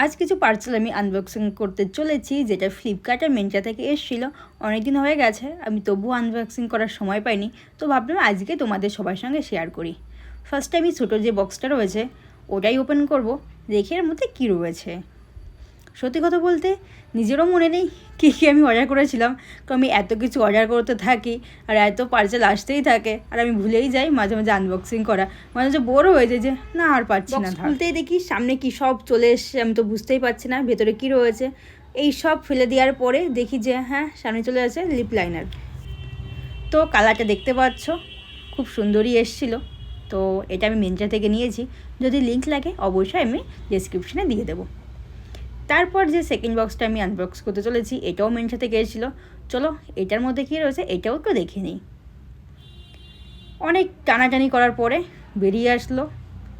আজ কিছু পার্সেল আমি আনবক্সিং করতে চলেছি, যেটা ফ্লিপকার্ট আর মিন্ত্রা থেকে এসেছিলো। অনেকদিন হয়ে গেছে, আমি তবুও আনবক্সিং করার সময় পাইনি, তো ভাবলাম আজকে তোমাদের সবার সঙ্গে শেয়ার করি। ফার্স্টে আমি ছোটো যে বক্সটা রয়েছে ওটাই ওপেন করব, দেখি এর মধ্যে কী রয়েছে। সত্যি কথা বলতে নিজেরও মনে নেই কী কী আমি অর্ডার করেছিলাম, কারণ আমি এত কিছু অর্ডার করতে থাকি আর এত পার্সেল আসতেই থাকে, আর আমি ভুলেই যাই মাঝে মাঝে আনবক্সিং করা। মাঝে মাঝে বোরও হয়ে যায় যে না আর পারছি না। খুলতেই দেখি সামনে কি সব চলে এসছে, আমি তো বুঝতেই পারছি না ভেতরে কী রয়েছে। এই সব ফেলে দেওয়ার পরে দেখি যে হ্যাঁ সামনে চলে আসে লিপ লাইনার। তো কালারটা দেখতে পাচ্ছ খুব সুন্দরই এসেছিলো। তো এটা আমি মিন্ত্রা থেকে নিয়েছি, যদি লিঙ্ক লাগে অবশ্যই আমি ডেসক্রিপশনে দিয়ে দেবো। তারপর যে সেকেন্ড বক্সটা আমি আনবক্স করতে চলেছি এটাও মিন্ত্রা থেকে এসেছিলো। চলো এটার মধ্যে কী রয়েছে এটাও একটু দেখে নিই। অনেক টানাটানি করার পরে বেরিয়ে আসলো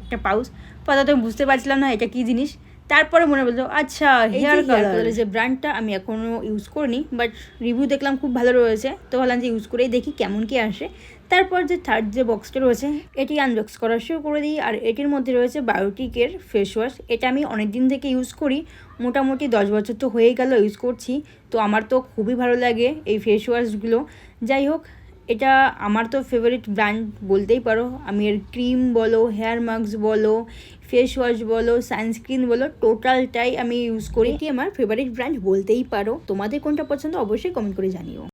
একটা পাউচ। প্রথমে বুঝতে পারছিলাম না এটা কী জিনিস, তারপরে মনে বললো আচ্ছা হেয়ার কালারের যে ব্র্যান্ডটা আমি এখনও ইউজ করিনি, বাট রিভিউ দেখলাম খুব ভালো রয়েছে, তো ভাবলাম যে ইউজ করেই দেখি কেমন কী আসে। তারপর যে থার্ড যে বক্সটা রয়েছে এটি আনবক্স করা শুরু করে দিই, আর এটির মধ্যে রয়েছে বায়োটিকের ফেস ওয়াশ। এটা আমি অনেক দিন থেকে ইউজ করি, মোটামুটি 10 বছর তো হয়েই গেল ইউজ করছি, তো আমার তো খুবই ভালো লাগে এই ফেস ওয়াশগুলো। যাই হোক, এটা আমার তো ফেভারিট ব্র্যান্ড বলতেই পারো। আমি এর ক্রিম বলো, হেয়ার মাস্ক বলো, ফেস ওয়াশ বলো, সানস্ক্রিন বলো, টোটালটাই আমি ইউজ করি। এটি আমার ফেভারিট ব্র্যান্ড বলতেই পারো। তোমাদের কোনটা পছন্দ অবশ্যই কমেন্ট করে জানিও।